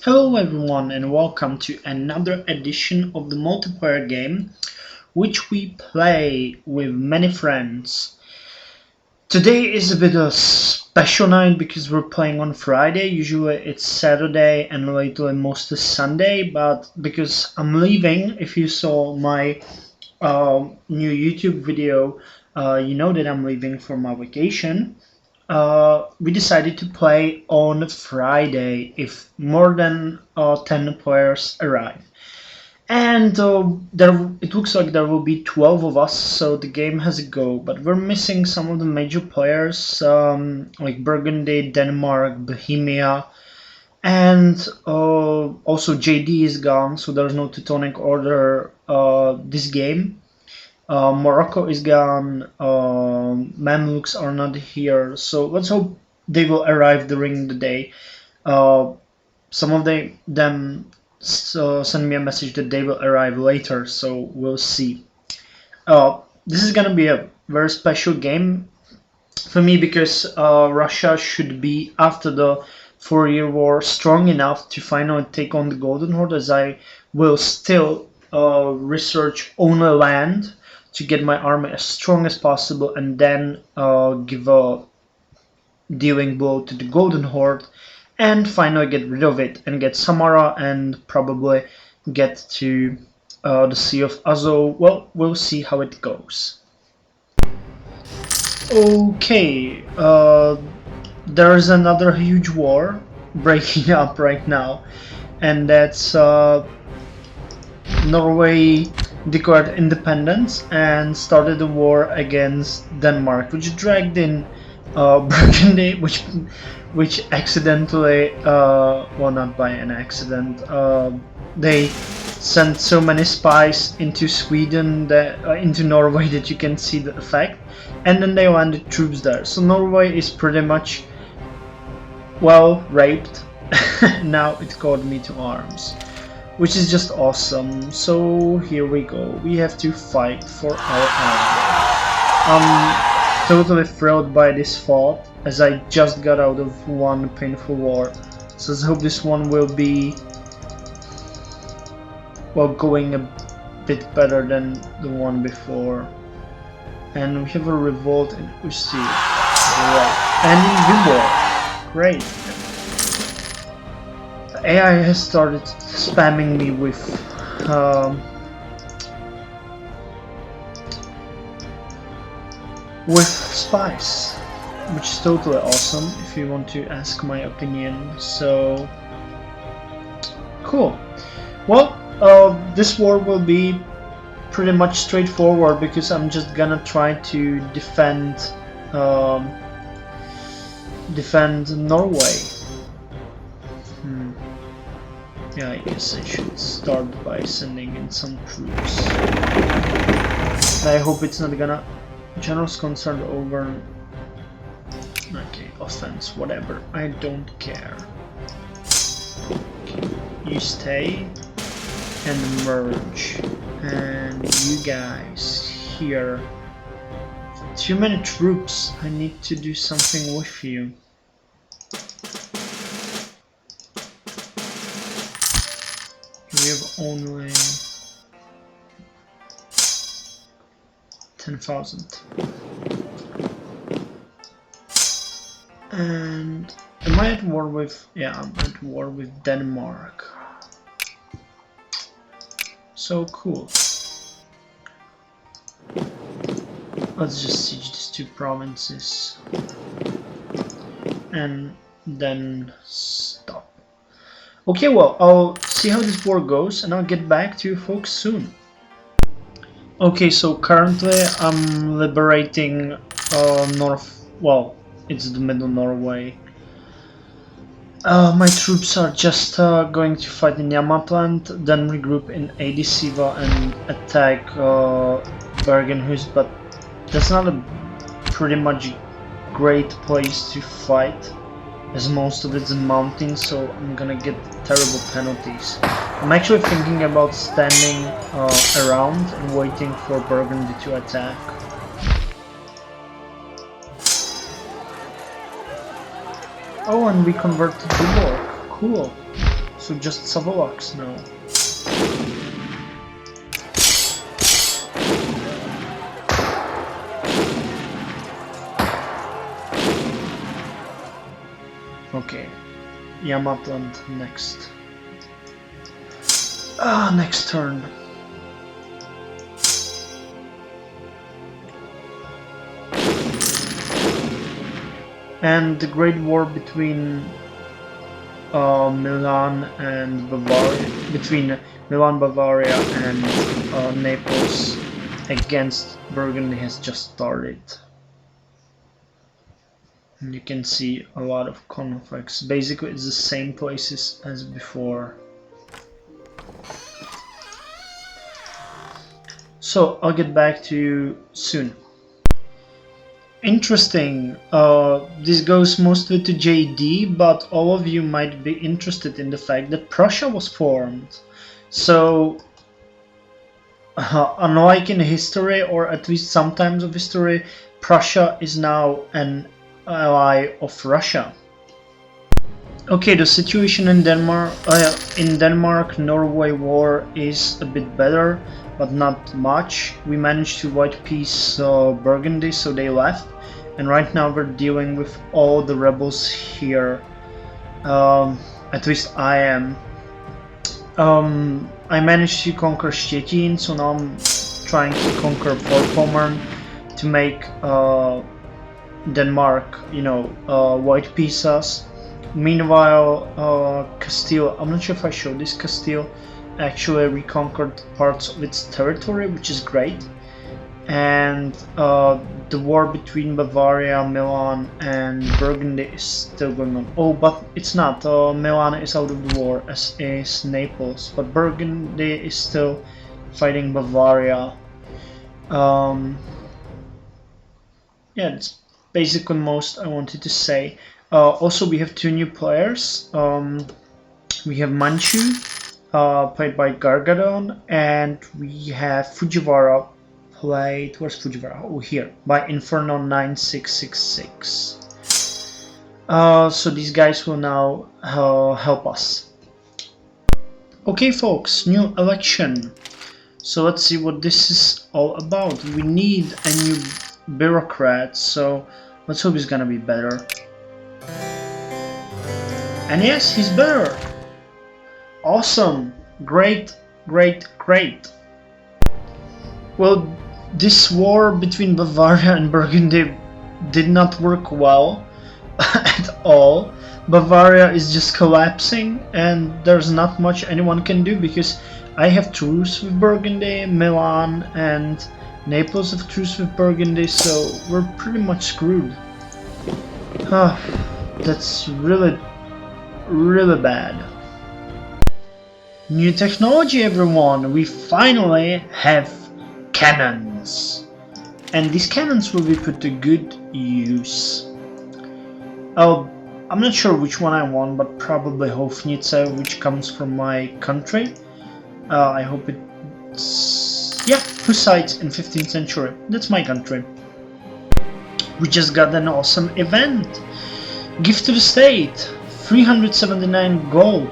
Hello everyone and welcome to another edition of the multiplayer game which we play with many friends. Today is a bit of a special night because we're playing on Friday. Usually it's Saturday and lately mostly Sunday, but because I'm leaving, if you saw my new YouTube video, you know that I'm leaving for my vacation. We decided to play on Friday if more than 10 players arrive. And it looks like there will be 12 of us, so the game has a go. But we're missing some of the major players, like Burgundy, Denmark, Bohemia, and also JD is gone, so there's no Teutonic Order this game. Morocco is gone, Mamluks are not here, so let's hope they will arrive during the day. Some of them send me a message that they will arrive later, so we'll see. This is gonna be a very special game for me because Russia should be, after the 4-year war, strong enough to finally take on the Golden Horde, as I will still research only land to get my army as strong as possible and then give a dealing blow to the Golden Horde and finally get rid of it and get Samara and probably get to the Sea of Azov. Well, we'll see how it goes. Okay, there's another huge war breaking up right now, and that's Norway declared independence and started a war against Denmark, which dragged in Burgundy, which accidentally, well, not by an accident, they sent so many spies into Sweden, into Norway, that you can see the effect, and then they landed troops there. So Norway is pretty much, well, raped. Now it called me to arms, which is just awesome. So here we go. We have to fight for our army. I'm totally thrilled by this fight, as I just got out of one painful war. So let's hope this one will be, well, going a bit better than the one before. And we have a revolt in Usti. Right. And in Viborg. Great. AI has started spamming me with spies, which is totally awesome if you want to ask my opinion. So cool. Well, this war will be pretty much straightforward because I'm just gonna try to defend Norway. Yeah, I guess I should start by sending in some troops. I hope it's not gonna... General's concerned over... Okay, offense, whatever. I don't care. Okay, you stay and merge. And you guys here. Too many troops. I need to do something with you. We have only 10,000. And am I at war with... Yeah, I'm at war with Denmark. So cool. Let's just siege these two provinces. And then stop. Okay, well, I'll see how this war goes and I'll get back to you folks soon. Okay, so currently I'm liberating it's the middle Norway. My troops are just going to fight in Yamatland, then regroup in Adisiva and attack Bergenhus, but that's not a pretty much great place to fight, as most of it's in mountains, so I'm gonna get terrible penalties. I'm actually thinking about standing around and waiting for Burgundy to attack. Oh, and we converted to war. Cool. So just Savolaks now. Okay, Yamatland next. Next turn. And the Great War between Milan and Bavaria, between Milan, Bavaria and Naples against Burgundy has just started. And you can see a lot of conflicts. Basically it's the same places as before. So I'll get back to you soon. Interesting. This goes mostly to JD, but all of you might be interested in the fact that Prussia was formed. So, unlike in history, or at least sometimes of history, Prussia is now an ally of Russia. Okay, the situation in Denmark-Norway war is a bit better, but not much. We managed to white peace Burgundy, so they left. And right now we're dealing with all the rebels here. At least I am. I managed to conquer Szczecin, so now I'm trying to conquer Vorpommern to make Denmark, white peace us. Meanwhile, Castile, I'm not sure if I showed this, Castile actually reconquered parts of its territory, which is great. And the war between Bavaria, Milan and Burgundy is still going on. Oh, but it's not. Milan is out of the war, as is Naples, but Burgundy is still fighting Bavaria. Yeah, that's basically most I wanted to say. Also, we have two new players. We have Manchu, played by Gargadon, and we have Fujiwara, played, where's Fujiwara? Oh, here, by Inferno 9666. So these guys will now help us. Okay folks, new election. So let's see what this is all about. We need a new bureaucrat, so let's hope he's gonna be better. And yes, he's better. Awesome. Great, great, great. Well, this war between Bavaria and Burgundy did not work well at all. Bavaria is just collapsing and there's not much anyone can do because I have truce with Burgundy, Milan and Naples have truce with Burgundy, so we're pretty much screwed. That's really bad. New technology, everyone! We finally have cannons! And these cannons will be put to good use. Oh, I'm not sure which one I want, but probably Hofnitze, which comes from my country. I hope it's... yeah, Hussites in 15th century. That's my country. We just got an awesome event! Gift to the state! 379 gold,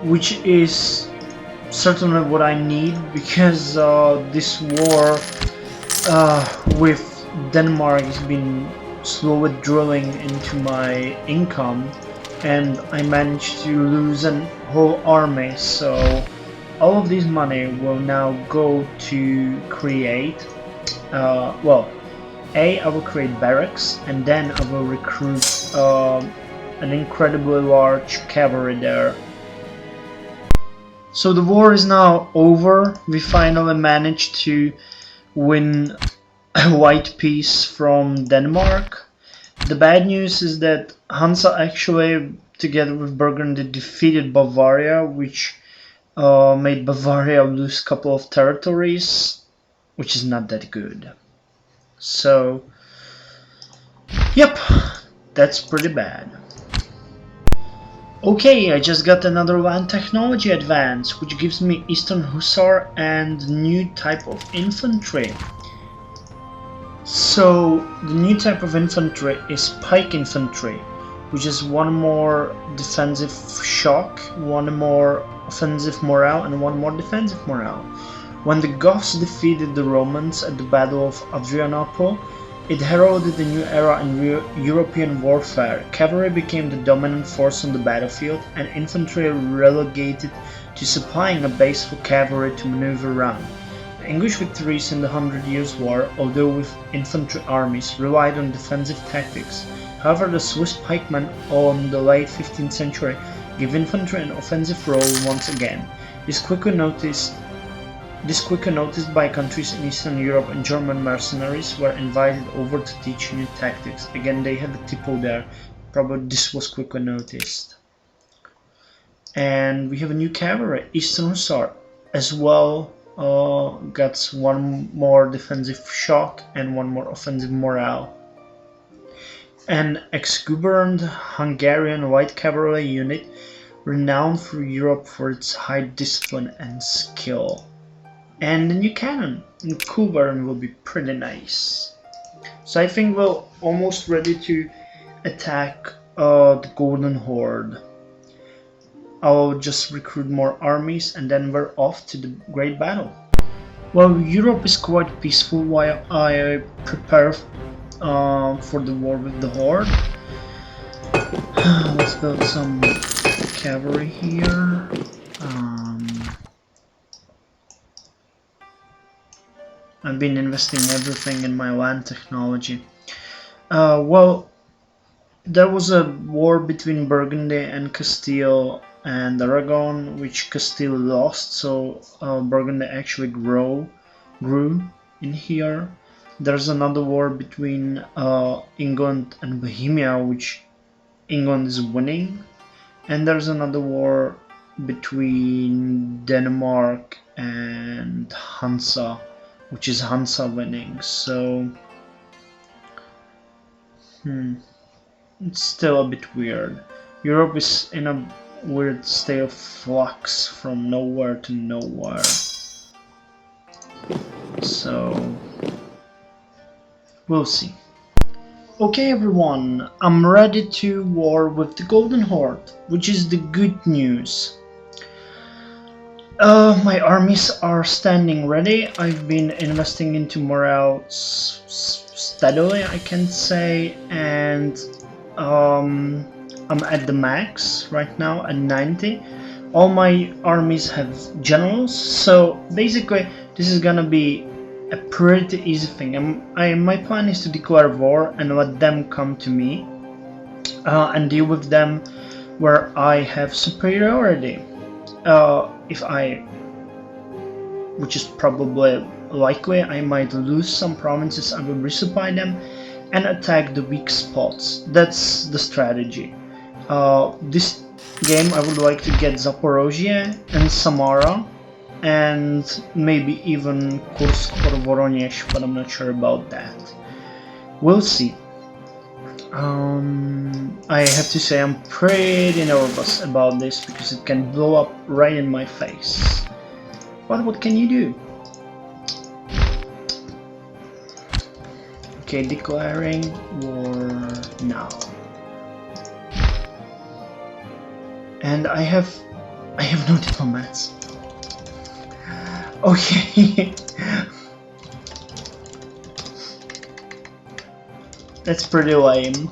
which is certainly what I need because this war with Denmark has been slowly drilling into my income and I managed to lose a whole army, so all of this money will now go to create well, I will create barracks and then I will recruit an incredibly large cavalry there. So the war is now over. We finally managed to win a white peace from Denmark. The bad news is that Hansa actually, together with Burgundy, defeated Bavaria, which made Bavaria lose a couple of territories, which is not that good. So, yep, that's pretty bad. Okay, I just got another land technology advance, which gives me Eastern Hussar and new type of infantry. So, the new type of infantry is Pike Infantry, which is one more defensive shock, one more offensive morale, and one more defensive morale. When the Goths defeated the Romans at the Battle of Adrianople, it heralded a new era in European warfare. Cavalry became the dominant force on the battlefield, and infantry relegated to supplying a base for cavalry to maneuver around. The English victories in the Hundred Years' War, although with infantry armies, relied on defensive tactics. However, the Swiss pikemen on the late 15th century gave infantry an offensive role once again. This quickly noticed by countries in Eastern Europe, and German mercenaries were invited over to teach new tactics. Again, they have a typo there. Probably this was quickly noticed. And we have a new cavalry, Eastern Hussar, as well. Gets one more defensive shock and one more offensive morale. An exuberant Hungarian light cavalry unit renowned through Europe for its high discipline and skill. And the new cannon in Kuban will be pretty nice. So I think we're almost ready to attack the Golden Horde. I'll just recruit more armies and then we're off to the great battle. Well, Europe is quite peaceful while I prepare for the war with the Horde. Let's build some cavalry here. I've been investing everything in my land technology. Well, there was a war between Burgundy and Castile and Aragon, which Castile lost, so Burgundy actually grew in here. There's another war between England and Bohemia, which England is winning, and there's another war between Denmark and Hansa, which is Hansa winning. So it's still a bit weird. Europe is in a weird state of flux from nowhere to nowhere. So we'll see. Okay everyone, I'm ready to war with the Golden Horde, which is the good news. My armies are standing ready. I've been investing into morale steadily, I can say, and I'm at the max right now at 90. All my armies have generals, so basically this is gonna be a pretty easy thing. My plan is to declare war and let them come to me and deal with them where I have superiority. Which is probably likely, I might lose some provinces, I will resupply them and attack the weak spots. That's the strategy. This game I would like to get Zaporozhye and Samara and maybe even Kursk or Voronezh, but I'm not sure about that. We'll see. I have to say I'm pretty nervous about this because it can blow up right in my face. But what can you do? Okay, declaring war now. And I have no diplomats. Okay. That's pretty lame.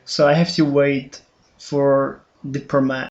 So I have to wait for diplomat